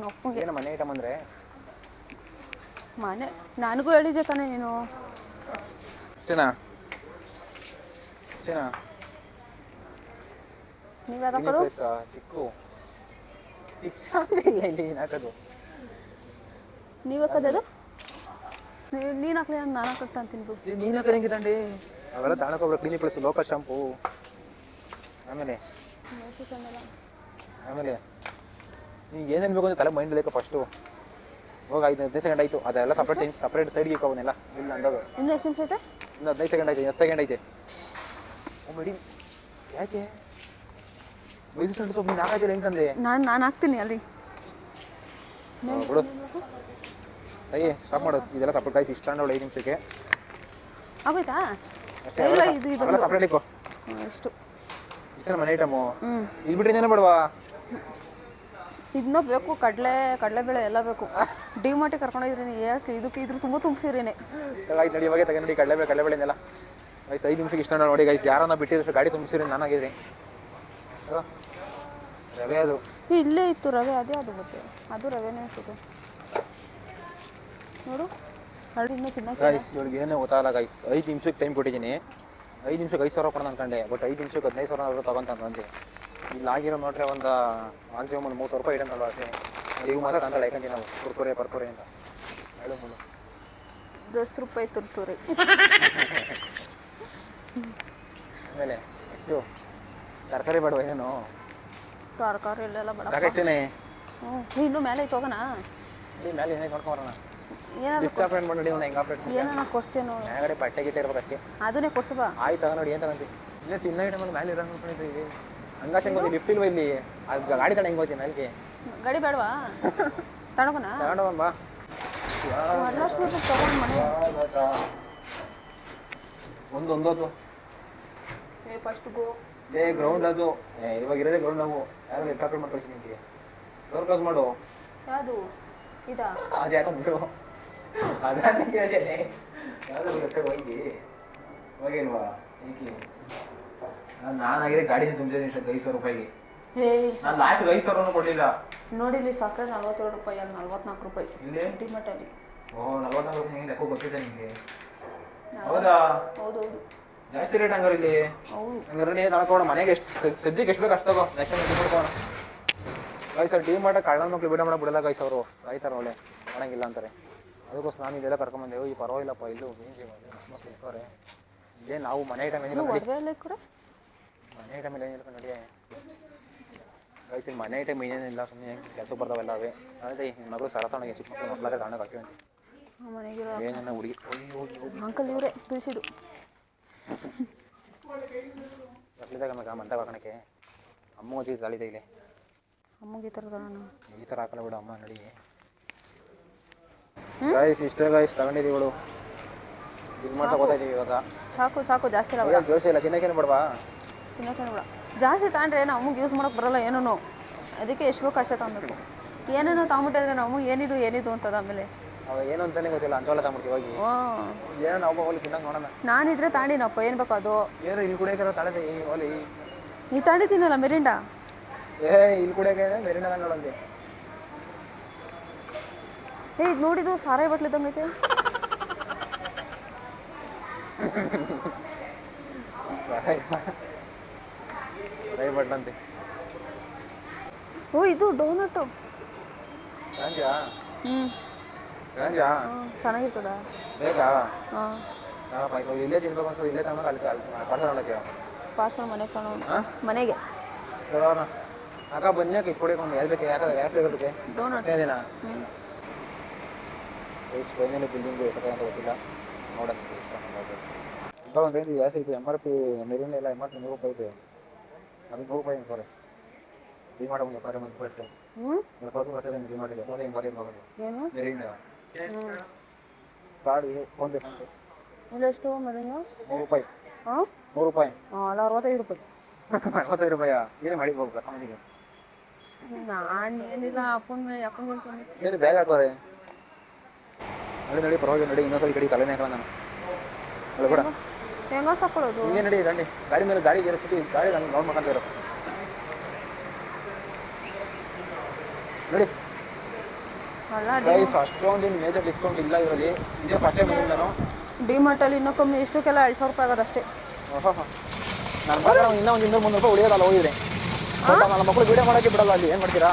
ಅಪ್ಪಂಗೆ ಏನು ಮನೆ ಐಟಮ್ ಅಂದರೆ ಮನೆ ನನಗೂ ಹೇಳಿದ್ದೆ ತಾನೇ ನೀನು. ಅಷ್ಟೇನಾ ಅಷ್ಟೇನಾ? ನೀವು ಯಾವ್ದು ಹಾಕೋದು? ಚಿಕ್ಕು ಚಿಕ್ಕ ಇಲ್ಲ ಇಲ್ಲಿ ಹಾಕೋದು. ನೀವು ಹಾಕೋದು? ನೀನು ಹಾಕ್ಲಿ ಅಂತ ನಾನು ಹಾಕತ್ತ ಅಂತೀನಿ ಬಿಡು. ನೀನು ಹಾಕೋದು ಹೆಂಗೆ ತಂಡಿ? ಅವೆಲ್ಲ ತಾಣಕೋಗ್ಬೇಕು. Clinic Plus local shampoo. ಆಮೇಲೆ ಆಮೇಲೆ ನೀವು ಏನೇನು ಬೇಕು ಅಂದರೆ ತಲೆ ಮೈಂಡ್ ಬೇಕು ಫಸ್ಟು. ಹೋಗಿ 15 ಸೆಕೆಂಡ್ ಆಯಿತು. ಅದೆಲ್ಲ ಸಪ್ರೇಟ್ ಸೈಡ್ಗೆ ಅವನ್ನೆಲ್ಲ ಇಲ್ಲ ಅಂದಾಗ. ಇನ್ನೂ ಎಷ್ಟು ನಿಮಿಷ ಐತೆ? ಇನ್ನು 15 ಸೆಕೆಂಡ್ ಐತೆ. 10 ಸೆಕೆಂಡ್ ಐತೆ. ಓ ಮೇಡಿ ಯಾಕೆ ಬೈದು ಸಣ್ಣ ಸ್ವಲ್ಪ ನೀನು ಹಾಕಾಯ್ತಿಲ್ಲ ಹೆಂಗೆ ತಂದೆ? ನಾನು ಹಾಕ್ತೀನಿ ಅಲ್ಲಿ ಬಿಡು. ಅಯ್ಯೇ ಸ್ಟಾಪ್ ಮಾಡೋದು. ಇದೆಲ್ಲ ಸಪ್ರೇಟ್ ಕಾಯಿಸಿ ಇಷ್ಟ 5 ನಿಮಿಷಕ್ಕೆ ಆಗೋಯ್ತಾ? ಅಷ್ಟೇ. ಇಲ್ಲ ಇದು ಅವೆಲ್ಲ ಸಪ್ರೇಟ್ ಇಕ್ಕೋ. ಎಷ್ಟು ಇಷ್ಟೇ ಮನೆ ಐಟಮು. ಇದು ಬಿಟ್ಟರೆ ಏನೇ ಬೇಡವಾ? ಇದನ್ನ ಬೇಕು. ಕಡಲೆಬೇಳೆ ಎಲ್ಲ ಬೇಕು. ಡಿಮಾರ್ಟಿಗೆ ಕರ್ಕೊಂಡಿದ್ರಿ ಯಾಕೆ ಇದಕ್ಕೆ ಇದ್ರ ತುಂಬ ತುಂಬಿಸಿರೇನೆ. ಆಯ್ತು ನಡಿ ಇವಾಗೆ ತಗೊಂಡು ಕಡಲೆಬೇಳೆನೆಲ್ಲ ಗೈಸ್ 5 ನಿಮಿಷಕ್ಕೆ ಇಷ್ಟ ನೋಡಿ ಗೈಸ್. ಯಾರನ್ನ ಬಿಟ್ಟಿದ್ರೆ ಗಾಡಿ ತುಂಬಿಸಿರಿ ನಾನಾಗಿದ್ರಿ. ರವೆ ಅದು ಇಲ್ಲೇ ಇತ್ತು ರವೆ. ಅದೇ ಅದು ಗೊತ್ತೆ. ಅದು ರವೆನೇ ಅನ್ಸುತ್ತೆ ನೋಡು. ಅಲ್ಲಿ ಇನ್ನೂ ತಿನ್ನಕ್ಕೆ ಗೈಸ್ ಇವ್ರಿಗೆ ಏನೋ ಗೊತ್ತಾಗಲ್ಲ ಗೈಸ್. 5 ನಿಮಿಷಕ್ಕೆ ಟೈಮ್ ಕೊಟ್ಟಿದ್ದೀನಿ. 5 ನಿಮಿಷಕ್ಕೆ 5,000 ಕೊಡೋಣ ಅನ್ಕೊಂಡೆ. ಬಟ್ 5 ನಿಮಿಷಕ್ಕೆ 15,000 ತಗೊಂತ ಅಂದೆ. ಇಲ್ಲಿ ಆಗಿರೋ ನೋಡ್ರೆ ಒಂದು ಮ್ಯಾಕ್ಸಿಮಮ್ ಒಂದು 3,000 ರೂಪಾಯಿ ಇಡೋಣ ಅಷ್ಟೇ. ಈಗ ಮಾತ್ರ ತಂದಲ್ಲ ಯಾಕಂತೀವಿ ನಾವು ಪರ್ಕುರೆ ಅಂತ ಹೇಳು ಮುಂದೆ 10 ರೂಪಾಯಿ ತುರ್ತೂರಿ. ಆಮೇಲೆ ನೆಕ್ಸ್ಟು ತರಕಾರಿ ಬೇಡವ ಏನು? ತರಕಾರಿ ಇಲ್ಲೆಲ್ಲ ಬೇಡ. ಸಾಕಷ್ಟೇ. ಇನ್ನೂ ಮೇಲೆ ಐತೆ ಹೋಗೋಣ. ಇಲ್ಲಿ ಮೇಲೆ ಏನಾಯ್ತು ನೋಡ್ಕೊಂಬರೋಣ. ಏನಾದ್ರು ಲಿಫ್ಟ್ ಆಪ್ರೇಟ್ ಮಾಡಿ ಒಂದು ಹೆಂಗೆ ಆಪ್ರೇಟ್ ಮಾಡಿ ಏನಾರ ಕೊಡ್ತೀನಿ ನೋಡಿ. ಮೇಲ್ಗಡೆ ಬಟ್ಟೆ ಗಿಟ್ಟೆ ಇರ್ಬೇಕು ಅಷ್ಟೇ. ಅದನ್ನೇ ಕೊಡ್ಸು ಬಾ. ಆಯ್ತು ತಗೋ ನೋಡಿ ಏನು ತಗೊಂತೀವಿ. ಇಲ್ಲೇ ತಿನ್ನ ಐಟಮಲ್ಲಿ ಮೇಲೆ ಇರೋ ಅನ್ಕೊಂಡಿದ್ದೀವಿ ಹಂಗಾಸೆ ಹೆಂಗೆ ಲಿಫ್ಟ್ ಇಲ್ವ ಇಲ್ಲಿ ಅದು ಗಾಡಿ ತಗೊಂಡು ಹೆಂಗೆ ಹೋಗ್ತೀನಿ ಮೇಲ್ಗೆ ಗಾಡಿ ಬೇಡವಾ ತಗೊಂಡ ತಗೊಂಡೋಗಮ್ಮ ತಗೊಂಡು ಮನೆ ಒಂದೊಂದು ಫಸ್ಟ್ ಗೋ ಗ್ರೌಂಡ್ ಅದು ಇವಾಗ ಇರೋದೇ ಗ್ರೌಂಡ್ ನಾವು ಯಾರು ಲೆಕ್ಕ ಮಾಡಿ ಕಳಿಸಿ ನಿಮಗೆ ಡೋರ್ ಕ್ಲೋಸ್ ಮಾಡು ಯಾವುದು ಇದಾ ಅದು ಯಾಕೆ ಬಿಡು ಅದಂತ ಕೇಳಿದೆ ಯಾವ್ದು ಹೋಗಿಲ್ವಾ ಈಕಿ ನಾನಾಗಿದೆ ಗಾಡಿನ ತುಂಬಿಸಿದೆ 5,000 ರೂಪಾಯಿಗೆ ನಾನು ಲಾಸ್ಟ್ 5,000 ಕೊಡಲಿಲ್ಲ ನೋಡಿ ಇಲ್ಲಿ ಸಕ್ಕರೆ 42 ರೂಪಾಯಿ ಅಲ್ಲಿ 44 ರೂಪಾಯಿ ಇಲ್ಲಿ ಡಿಮಾರ್ಟಲ್ಲಿ ಓಹ್ 44 ರೂಪಾಯಿ ನಿಂಗೆ ಲೆಕ್ಕ ಗೊತ್ತಿದೆ ನಿಮಗೆ ಹೌದಾ ಹೌದೌದು ಜಾಸ್ತಿ ರೇಟ್ ಹಂಗಾರೆ ಇಲ್ಲಿ ಹೌದು ಹಂಗಾರೆ ನೀನು ತಳ್ಕೊಣ ಮನೆಗೆ ಎಷ್ಟು ಸದ್ಯಕ್ಕೆ ಎಷ್ಟು ಬೇಕು ಅಷ್ಟು ತಗೋ ನೆಕ್ಸ್ಟ್ ಟೈಮ್ ಮಾಡ್ಕೋಣ 5,000 ಟೀ ಮಾಡ ಕಳ್ಳ ಮಕ್ಳು ಬಿಡಲ್ಲ 5,000 ಆಯ್ತಾರ ಒಳ್ಳೆ ಮಾಡಂಗಿಲ್ಲ ಅಂತಾರೆ ಅದಕ್ಕೋಸ್ಕರ ನಾನು ಇದೆಲ್ಲ ಕರ್ಕೊಂಬಂದೆವು ಈ ಪರವಾಗಿಲ್ಲಪ್ಪ ಇಲ್ಲೂ ಮೀನ್ಸಿ ಮಸ್ತ್ ಇರ್ತಾರೆ ಇದೇ ನಾವು ಮನೆ ಐಟಮ್ ಏನಿಲ್ಲ ನೋಡಿ ಮನೆ ಐಟಮ್ ಇಲ್ಲ ಏನಿಲ್ಲ ನೋಡಿ ವಯಸ್ಸಿನ ಮನೆ ಐಟಮ್ ಏನೇನಿಲ್ಲ ಸುಮ್ಮನೆ ಕೆಲಸ ಬರ್ತಾವೆಲ್ಲ ಅವೇ ಅದೇ ನಿಮ್ಮ ಮಗಳು ಸರ ತಗೊಂಡೋಗಿ ಚಿಕ್ಕ ಮಕ್ಕಳು ಮಕ್ಕಳಾಗ ತಗೊಂಡೋಗಿ ಹಾಕಿವಂತೆ ಏನೇನ ಹುಡುಗಿ ಅಂಕಲ್ ಇವರೇ ತಿಳಿಸಿದ್ದು ಬರ್ಲಿದಾಗ ಮಗ ಮಂತ ಕರ್ಕೊಳಕ್ಕೆ ಅಮ್ಮ ಹೋಗಿ ತಾಳಿದೆ ಇಲ್ಲಿ ಅಮ್ಮಗೆ ಈ ಥರ ಈ ಥರ ಹಾಕಲ್ಲ ಬಿಡು ಅಮ್ಮ ನಡಿ ಗಾಯ್ಸ್ ಇಷ್ಟೇ ಗಾಯ್ಸ್ ತಗೊಂಡಿದ್ದೀವಿ ಇವಳು ಇದು ಮಾಡ್ತಾ ಗೊತ್ತಾಯ್ತೀವಿ ಇವಾಗ ಸಾಕು ಜಾಸ್ತಿ ಇಲ್ಲ ಜೋಶಿ ಇಲ್ಲ ತಿನ್ನಕ್ಕೇನು ಬಿಡ್ವಾ ತಿನ್ನೋಕೆ ಬಿಡ ಜಾಸ್ತಿ ತಗೊಂಡ್ರೆ ನಮಗೆ ಯೂಸ್ ಮಾಡೋಕೆ ಬರಲ್ಲ ಏನೂ ಅದಕ್ಕೆ ಎಷ್ಟು ಬೇಕು ಅಷ್ಟೇ ತಗೊಬೇಕು ಏನೇನೋ ತಗೊಂಬಿಟ್ಟಿದ್ರೆ ನಾವು ಏನಿದು ಅಂತದ ಆಮೇಲೆ ಅವಾಗ ಏನು ಅಂತಾನೆ ಗೊತ್ತಿಲ್ಲ ಅಂತವಲ್ಲ ತಗೊಂಬಿಡ್ತೀವಿ ಹೋಗಿ ಏನೋ ನಾವು ಹೋಗಿ ತಿನ್ನಂಗೆ ನೋಡೋಣ ನಾನಿದ್ರೆ ತಾಂಡಿನಪ್ಪ ಏನು ಬೇಕು ಅದು ಏನೋ ಇಲ್ಲಿ ಕುಡಿಯೋಕೆ ತಳೆದೆ ಹೋಲಿ ನೀ ತಾಂಡಿತೀನಲ್ಲ ಮಿರಿಂಡಾ ಇಲ್ಲಿ ಕುಡಿಯೋಕೆ ಮೆರಿನ ನೋಡಂದೆ ಇದು ನೋಡಿದ್ದು ಸಾರಾಯಿ ಬಟ್ಲಿದ್ದಂಗೈತೆ ಸಾರಾಯಿ ಬಟ್ಲಂತೆ ಓ ಇದು ಡೋನಟ್ಟು ಗಾಂಜಾ ಗಾಂಜಾ ಚೆನ್ನಾಗಿರ್ತದ ಬೇಕಾ ಹಾಂ ಇಲ್ಲೇ ತಿನ್ಬೇಕು ಅನ್ಸೋದು ಇಲ್ಲೇ ತಗೊಂಡು ಅಲ್ಲಿ ಪಾರ್ಸಲ್ ನೋಡಕ್ಕೆ ಪಾರ್ಸಲ್ ಮನೆಗೆ ತಗೊಂಡು ಮನೆಗೆ ಅಕ್ಕ ಬನ್ಯಾಕ ಇಟ್ಕೊಡಕ್ಕೆ ಯಾರು ಬೇಕು ಯಾಕಂದ್ರೆ ಯಾರು ಬೇಕು ಡೋನಟ್ ದಿನ ಸ್ಪೈನಲ್ಲಿ ಬಿಲ್ಡಿಂಗು ಎಷ್ಟಕ್ಕೆ ಅಂತ ಗೊತ್ತಿಲ್ಲ ನೋಡೋಣ ಒಂದು ರೇಂಜ್ ಜಾಸ್ತಿ ಐತೆ MRP ಮೆರಿನ ಎಲ್ಲ MRP 100 ರೂಪಾಯಿ ಐತೆ ಅದು 100 ರೂಪಾಯಿ ಅಂತಾರೆ ಡಿ ಮಾಡೋ ಒಂದು 70 ರೂಪಾಯಿ ಅಷ್ಟೇ 70 ರೂಪಾಯಿ ಡಿ ಮಾಡಿದೆ ಅದೇ ಹಿಂಗೆ ಏನು ಮೆರಿನ ಕಾರ್ಡ್ ಫೋನ್ ಪೇ ಇಲ್ಲ ಎಷ್ಟು ಮೆರಿನ 100 ರೂಪಾಯಿ ಹಾಂ 100 ರೂಪಾಯಿ ಅಲ್ಲ 65 ರೂಪಾಯಿ 65 ರೂಪಾಯಿ ಏನು ಮಾಡಿ ಹೋಗ್ಬೇಕು ಅವನಿಗೆ ನಾನು ಏನಿಲ್ಲ ಅಪ್ಪನ ಹೇಳ್ತೀನಿ ಏನು ಬ್ಯಾಗ್ ಹಾಕೋರೆ ನಡಿ ಪರವಾಗಿಲ್ಲ ನಡಿ ಇನ್ನೊಂದ್ಸಲ ಕಡೆ ತಲೆನೇ ಹಾಕೋಣ ನಾನು ಅಲ್ಲ ಕೂಡ ಹೆಂಗ ಸಾಕೊಳ್ಳೋದು ಹಿಂಗೆ ನಡಿ ದಂಡಿ ಗಾಡಿ ಮೇಲೆ ಗಾಡಿ ಏರಿಸ್ಬಿಟ್ಟು ಗಾಡಿ ನಾನು ನೋಡ್ಬೇಕಂತ ಇರೋ ನೋಡಿ ಗೈಸ್ ಅಷ್ಟೊಂದು ಮೇಜರ್ ಡಿಸ್ಕೌಂಟ್ ಇಲ್ಲ ಇದರಲ್ಲಿ ಇದೇ ಫಸ್ಟ್ ಟೈಮ್ ಬಂದಿದ್ದು ನಾನು ಡಿಮಾರ್ಟಲ್ಲಿ ಇನ್ನೂ ಕಮ್ಮಿ ಇಷ್ಟಕ್ಕೆಲ್ಲ 2,000 ರೂಪಾಯಿ ಆಗೋದಷ್ಟೇ ನಾನು ಬಂದ್ರೆ ಇನ್ನೂ ಒಂದು 200-300 ರೂಪಾಯಿ ಉಳಿಯೋದಲ್ಲ ಹೋಗಿದ್ರೆ ನನ್ನ ಮಕ್ಕಳು ವಿಡಿಯೋ ಮಾಡೋಕ್ಕೆ ಬಿಡಲ್ಲ ಅಲ್ಲಿ ಏನು ಮಾಡ್ತೀರಾ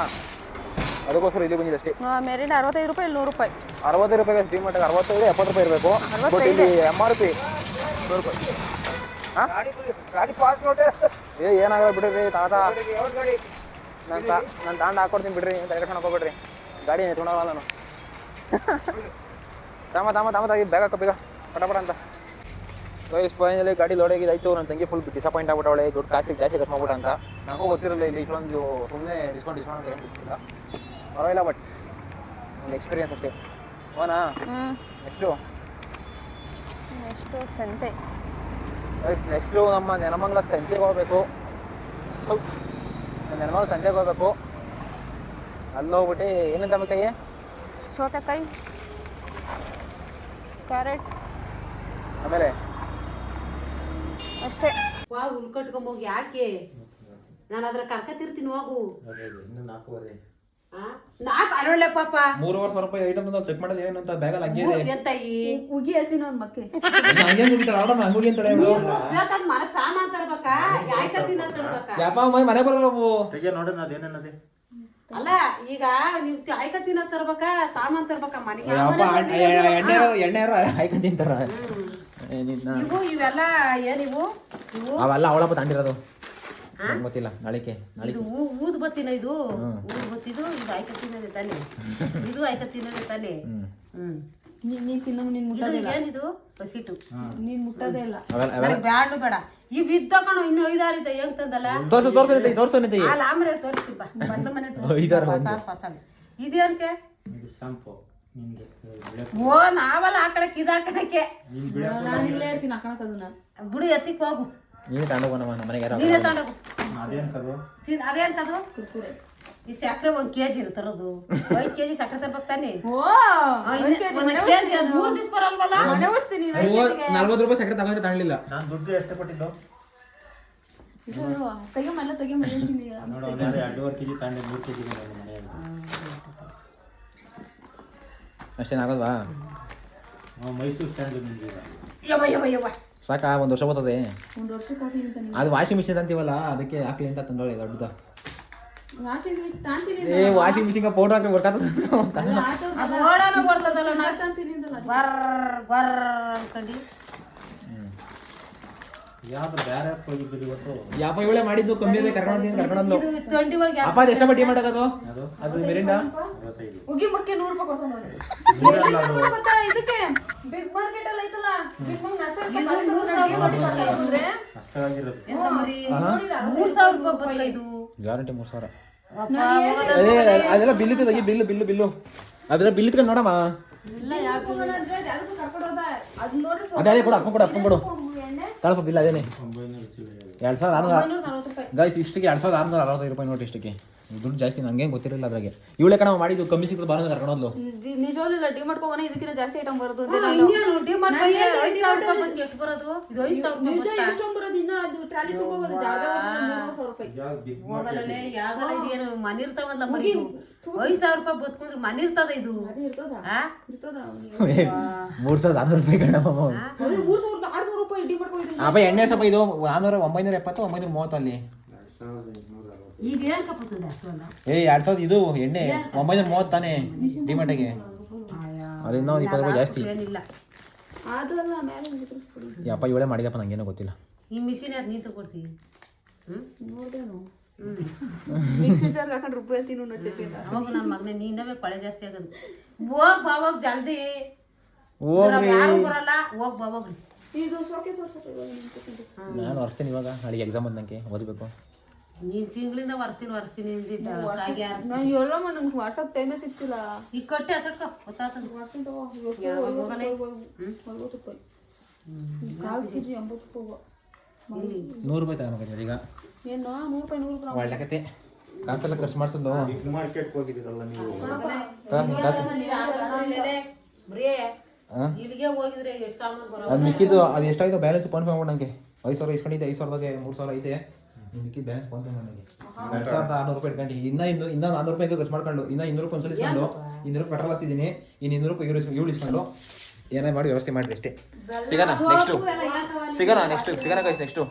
ಅದಕ್ಕೋಸ್ಕರ ಇಲ್ಲಿ ಬಂದಿದೆ ಅಷ್ಟೇ ಮೆರಿನ 65 ರೂಪಾಯಿ ಇಲ್ಲಿ 100 ರೂಪಾಯಿ 60 ರೂಪಾಯಿಗೆ ಡಿಮಾರ್ಟ್ಗೆ 65-70 ರೂಪಾಯಿ ಇರಬೇಕು ಬಟ್ ಇಲ್ಲಿ MRP 100 ರೂಪಾಯಿ ಗಾಡಿ ಪಾಸ್ ನೋಡ್ರಿ ಏನಾಗಲ್ಲ ಬಿಡ್ರಿ ತಾತ ನಾನು ತಾಂಡ ಹಾಕೊಡ್ತೀನಿ ಬಿಡ್ರಿ ತಲೆ ಕಟ್ಕೊಂಡು ಹೋಗ್ಬಿಡ್ರಿ ಗಾಡಿ ಎತ್ಕೊಂಡೋಗಲ್ಲ ನಾನು ತಮ್ಮ ಬ್ಯಾಗ್ ಹಾಕೋ ಬೇಗ ಪಟಪಟ ಅಂತ ಫೈನಲಿ ಗಾಡಿ ಲೋಡ್ ಆಗಿದ್ದಾಯ್ತು ನನ್ನ ತಂಗಿ ಫುಲ್ ಡಿಸಪಾಯಿಂಟ್ ಆಗ್ಬಿಟ್ಟವಳೆ ದುಡ್ಡು ಕಾಸಿಗೆ ಜಾಸ್ತಿ ಖರ್ಚು ಮಾಡ್ಬಿಟ್ಟ ಅಂತ ನನಗೂ ಗೊತ್ತಿರಲಿಲ್ಲ ಇಲ್ಲಿ ಇಷ್ಟೊಂದು ಸುಮ್ಮನೆ ಡಿಸ್ಕೌಂಟ್ ಅಂತ ಏನು ಗೊತ್ತಿಲ್ಲ ಪರವಾಗಿಲ್ಲ ಬಟ್ ಒಂದು ಎಕ್ಸ್ಪೀರಿಯನ್ಸ್ ಅಷ್ಟೇ ಹೋನಾ ನೆಕ್ಸ್ಟು ಸಂತೆ ನೆಕ್ಸ್ಟು ನಮ್ಮ ನೆಲಮಂಗಲ ಸಂತೆಗೆ ಹೋಗ್ಬೇಕು ನೆಲಮಂಗಲ ಸಂತೆಗೆ ಹೋಗ್ಬೇಕು ಅಲ್ಲಿ ಹೋಗ್ಬಿಟ್ಟು ಏನಂತ ಬೇಕಾಗಿ ಸೌತೆಕಾಯಿ ಕ್ಯಾರೆಟ್ ಆಮೇಲೆ ಅಷ್ಟೇ ವಾ ಹುಲ್ ಕಟ್ಕೊಂಬೋಗಿ ಯಾಕೆ ನಾನು ಅದ್ರ ಕರ್ಕತಿರ್ತೀನಿ ಹೋಗು ನಾಲ್ಕು ಅರೊಳ್ಳೆ ಪಾಪ 3,500 ರೂಪಾಯಿ ಐಟಮ್ ಅಂತ ಚೆಕ್ ಮಾಡೋದು ಏನಂತ ಬ್ಯಾಗಲ್ಲಿ ಹಂಗೆ ಇದೆ ಎಂತಾಯಿ ಉಗಿ ಹೇಳ್ತೀನಿ ಅವ್ನ ಮಕ್ಕೆ ಹಂಗೆ ಮುಗಿತಾರ ಆರ್ಡರ್ ಹಂಗೋಗಿ ಅಂತಾಳೆ ಬೇಕಾದ್ ಮನಕ್ ಸಾಮಾನ್ ತರ್ಬೇಕಾ ಯಾಯ್ಕತ್ತಿನ ತರ್ಬೇಕಾ ಯಪ್ಪ ಮನೆ ಬರಲ್ಲ ನಾವು ಅಲ್ಲ ಈಗ ನೀವು ಆಯ್ಕತ್ತಿನ ತರ್ಬೇಕಾ ಸಾಮಾನ್ ತರ್ಬೇಕಾ ಮನೆಗೆ ಎಣ್ಣೆ ಹಾಯ್ಕೊಂಡ್ ತಿಂತಾರ ಇವು ಇವೆಲ್ಲ ಏನಿವು ಇವು ಅವೆಲ್ಲ ಅವಳಪ್ಪ ತಂಡಿರೋದು ಗೊತ್ತಿಲ್ಲ ನಾಳಿಕೆ ಇದು ಊದ್ ಬತ್ತಿನ ಇದು ಊದ್ ಬತ್ತಿದು ಇದು ಆಯ್ಕತ್ತಿನದೆ ತಾನೆ ಇದು ಆಯ್ಕತ್ತಿನದೆ ತಾನೆ ನೀನ್ ತಿನ್ನೋ ನೀನ್ ಮುಟ್ಟೋದೇ ಇಲ್ಲ. ಏನಿದು ಬಸಿಟ್ಟು ನೀನ್ ಮುಟ್ಟೋದೇ ಇಲ್ಲ. ನನಗೆ ಬ್ಯಾಡು ಬೇಡ ಇವ್ ಇದ್ದ ಕಣೋ ಇನ್ನು 5-6 ಇದೆ ಹೆಂಗ್ ತಂದಲ್ಲ ತೋರ್ಸೋನೈತಿ ಅಲ್ಲ ಆಮೇಲೆ ತೋರಿಸ್ತೀನಿ ಬಾ ಬಂದ ಮನೆ ಫಸಾಲ್ ಇದೇನ್ಕೆ ಓ ನಾವಲ್ಲ ಆ ಕಡೆಕ್ ಇದ ಕಡೆಕ್ಕೆ ನಾನು ಇಲ್ಲೇ ಇರ್ತೀನಿ ಹಾಕಣಕ್ ಅದನ್ನ. ಬಿಡು ಎತ್ತಿಕ್ ಹೋಗು ನೀನೇ ತಗೊಂಡೋಗ ನಮ್ಮ ಮನೆಗೆ ಯಾರು ನೀನೇ ತಗೊಂಡೋಗು ಅದೇನ್ ತಗೋ ಕುರ್ಕುರೆ. ಈ ಸಕ್ಕರೆ 1 kg ತರೋದು 5 kg ಸಕ್ಕರೆ ತರ್ಬೇಕು ತಾನೆ ಓ 1 kg 3 ದಿವಸ ಬರಲ್ವಲ್ಲ ಮನೆ ಓಡಿಸ್ತೀನಿ 40 ರೂಪಾಯಿ ಸಕ್ಕರೆ ತಗೊಂಡ್ರೆ ತಗೊಳ್ಳಿಲ್ಲ. ನಾನು ದುಡ್ಡು ಎಷ್ಟು ಕೊಟ್ಟಿದ್ದು ತೆಗೆಮಲ್ಲ ತೆಗೆಮಲ್ತೀನಿ. ನೋಡು 2.5 kg ತಗೊಂಡೆ 3 kg ಅಷ್ಟೇನಾಗಲ್ವಾ? ಮೈಸೂರು ಸ್ಟ್ಯಾಂಡ್ ನಿಂಗೆ ಯವ್ವ ಸಾಕಾ? 1 ವರ್ಷ ಬರ್ತದೆ. ಒಂದು ವರ್ಷಕ್ಕೆ ಹಾಕ್ಲಿ ಅಂತ ನೀವು. ಅದು ವಾಷಿಂಗ್ ಮಿಷಿನ್ ಅಂತೀವಲ್ಲ ಅದಕ್ಕೆ ಹಾಕ್ಲಿ ಅಂತ ತಂದೋಳೆ ದೊಡ್ಡದು. ವಾಷಿಂಗ್ ಮಿಷಿನ್ ತಾಂತೀನಿ ವಾಷಿಂಗ್ ಮಿಷಿನ್ ಫೋಟೋ ಹಾಕಿ ವರ್ಕ್ ಅದು ಓಡಾನ ಬರ್ತದಲ್ಲ ನಾ ತಾಂತೀನಿ ಅಂತಲ್ಲ. ಬರ್ ಅನ್ಕೊಂಡು ಯಾವ್ದು ಬೇರೆ ಹೋಗಿದ್ದೀರಿ ಇವತ್ತು ಯಾಪ ಇವಳೆ ಮಾಡಿದ್ದು ಕಮ್ಮಿ ಇದೆ ಕರ್ಕೊಂಡೋದ್ಲು. ಇದು ತೊಂಡಿ ಒಳಗೆ ಅಪ್ಪ ಅದು ಎಷ್ಟು ಟೀ ಮಾಡೋದು? ಅದು ಮಿರಿಂಡ 55 ಉಗಿ ಮಕ್ಕೆ 100 ರೂಪಾಯಿ ಕೊಡ್ಕೊಂಡು ಹೋಗಿ. ಗೊತ್ತಾ ಇದಕ್ಕೆ ಬಿಗ್ ಮಾರ್ಕೆಟ್ ಅಲ್ಲಿ ಐತಲ್ಲ ಬಿಗ್ ಮಾರ್ಕೆಟ್ ಅಷ್ಟಾಗಿರೋದು ಎಂತ ಮರಿ 3,000 ರೂಪಾಯಿ ಬರ್ತದೆ ಇದು ಗ್ಯಾರಂಟಿ 3,000. ಅಪ್ಪ ಹೋಗೋದ ಅದೆಲ್ಲ ಬಿಲ್ ತೆಗಿ ಬಿಲ್ಲು ಅದೆಲ್ಲ ಬಿಲ್ ಇಟ್ಕೊಂಡು ನೋಡಮ್ಮ. ಇಲ್ಲ ಯಾಕೆ ಕರ್ಕೊಂಡು ಹೋದ ಅದನ್ನ ನೋಡ್ರಿ ಅದೇ ಕೊಡು ಅಪ್ಪ ಕೊಡು ಎಣ್ಣೆ ತಳಪ ಬಿಲ್ ಅದೇನೆ 2,600 940 ರೂಪಾಯಿ. ಗೈಸ್ ಇಷ್ಟಿಗೆ 2,645 ರೂಪಾಯಿ ನೋಡಿ ಇಷ್ಟಿಗೆ. ದುಡ್ಡು ಜಾಸ್ತಿ ನಂಗೆ ಗೊತ್ತಿರಲಿಲ್ಲ ಅದ್ರಾಗೆ. ಇವಳೆ ಕಣ ಮಾಡಿದ್ದು ಕಮ್ಮಿ ಸಿಕ್ಕದು ಬಾರ ಕರ್ಕೊಂಡೋದ್ಲು. ನಿಜವಾಗ್ಲಿಲ್ಲ ಡಿ ಮಾರ್ಟ್ ಹೋಗೋಣ ಇದಕ್ಕಿಂತ ಜಾಸ್ತಿ ಐಟಮ್ ಬರೋದು. ಇನ್ನೇನು ಡಿಮಾಂಡ್ 5,000 ರೂಪಾಯಿ ಬಂದು ಎಷ್ಟು ಬರೋದು ಇದು 5,000 ನಿಜ ಎಷ್ಟೊಂದು ಬರೋದು ಇನ್ನ ಅದು ಟ್ರಾಲಿ ತುಂಬೋಗೋದು ಜಾಗ 3,000 ರೂಪಾಯಿ. ಹೋಗಲೇ ಯಾವ್ದಲ್ಲ ಇದು ಏನು ಮನೆ ಇರ್ತಾವಲ್ಲ ಮರಿ 5,000 ರೂಪಾಯಿ ಬತ್ಕೊಂಡ್ರೆ ಮನೆ ಇರ್ತದ ಇದು ಅದು ಇರ್ತದ ಆ? ಇರ್ತದ 3,600 ರೂಪಾಯಿ ಕಣ. ಅದು 3,600 ರೂಪಾಯಿ ಡಿ ಮಾರ್ಟ್ ಹೋಗಿದ್ದೀನಿ. ಅಪ್ಪ ಎಣ್ಣೆ ಸ್ವಲ್ಪ ಇದು 970 930 ಅಲ್ಲಿ. ಈಗ ಏನ್ ಕಪ್ಪತ್ತದ ಅಷ್ಟೊಂದ 2,000 ಇದು ಎಣ್ಣೆ 930 ತಾನೆ ಡಿಮಾರ್ಟಿಗೆ. ಅದಿನ್ನ 20 ರೂಪಾಯಿ ಜಾಸ್ತಿ. ಏನಿಲ್ಲ ಅದಲ್ಲ ಮೇಲೆ ಬಿಟ್ಟಿಸ್ಬಿಡಿ. ಯಪ್ಪ ಇವಳೆ ಮಾಡಿದಪ್ಪ ನಂಗೇನೋ ಗೊತ್ತಿಲ್ಲ. ಈ ಮಿಷಿನ್ ಯಾರು ನೀ ತಗೊಡ್ತೀವಿ ನೋಡ್ದೇನು ಮಿಕ್ಸಿ ಜಾರ್ಗೆ ಹಾಕೊಂಡು ರೂಪಾಯಿ ತಿನ್ನು ನಚ್ಚಕ್ಕಿಲ್ಲ. ಅವಾಗ ನನ್ನ ಮಗನೇ ನೀನವೇ ಕೊಳೆ ಜಾಸ್ತಿ ಆಗೋದು ಹೋಗ್ ಬಾವಾಗ ಜಲ್ದಿ ಹೋಗ್ರಿ ಯಾರು ಬರಲ್ಲ ಹೋಗ್ ಬಾವಾಗ್ರಿ ಇದು ಸೋಕೆ ನಾನು ಹೊರ್ಸ್ತೀನಿ ಇವಾಗ. ನಾಳೆಗೆ ಎಕ್ಸಾಮ್ ಬಂದಂಗೆ ಓದಬೇಕು. ನೀನ್ ತಿಂಗಳಿಂದ ವರ್ತೀನಿ ಅಂದಿದ್ದ ನಂಗೆ ಎಲ್ಲ ನಂಗೆ ವಾಟ್ಸಪ್ ಟೈಮೇ ಸಿಗ್ತಿಲ್ಲ. ಈಗ ಕಟ್ಟಿ ಅಸಟ್ಕ ಗೊತ್ತಾಗ್ತದ ಮಾಡ್ತೀನಿ ತಗೋ. 50 ರೂಪಾಯಿ ಕಾಲು ಕೆ ಜಿ 80 ರೂಪಾಯಿ. 100 ರೂಪಾಯಿ ತಗೊಂಡ್ಬೇಕಾದ್ರೆ ಈಗ ಏನು 100 ರೂಪಾಯಿ 100 ಗ್ರಾಮ್ ಒಳ್ಳೆ ಕತೆ. ಕಾಸೆಲ್ಲ ಖರ್ಚು ಮಾಡಿಸೋದು. ಮಾರ್ಕೆಟ್ಗೆ ಹೋಗಿದ್ದೀರಲ್ಲ ನೀವು ಕಾಸು ಇಲ್ಲಿಗೆ ಹೋಗಿದ್ರೆ 8 ಸಾಮಾನು ಬರೋ ಅದು ಮಿಕ್ಕಿದ್ದು ಅದು ಎಷ್ಟಾಯ್ತು ಬ್ಯಾಲೆನ್ಸ್ ಫೋನ್ ಪೇ ಮಾಡಿ ನನಗೆ 5,000 ಇಸ್ಕೊಂಡಿದ್ದೆ. 5,000ದಾಗೆ 3,000 ಐತೆ. ಮಿಕ್ಕಿದ್ದು ಬ್ಯಾಲೆನ್ಸ್ ಫೋನ್ ಪೇ ಮಾಡಿ ನನಗೆ 2,600 ರೂಪಾಯಿ ಇಟ್ಕೊಂಡು ಇನ್ನೂ 400 ರೂಪಾಯಿ ಖರ್ಚು ಮಾಡ್ಕೊಂಡು ಇನ್ನು 200 ರೂಪಾಯಿ ಒಂದ್ಸಲ ಇಸ್ಕೊಂಡು 200 ರೂಪಾಯಿ ಪೆಟ್ರೋಲ್ ಹಾಕ್ಸಿದ್ದೀನಿ. ಇನ್ನು 200 ರೂಪಾಯಿ ಇವ್ರು ಇಸ್ಕೊಂಡು ಏನೇ ಮಾಡಿ ವ್ಯವಸ್ಥೆ ಮಾಡಿರಿ ಅಷ್ಟೇ. ಸಿಗೋಣ ನೆಕ್ಸ್ಟು ಗೈಸ್ ನೆಕ್ಸ್ಟು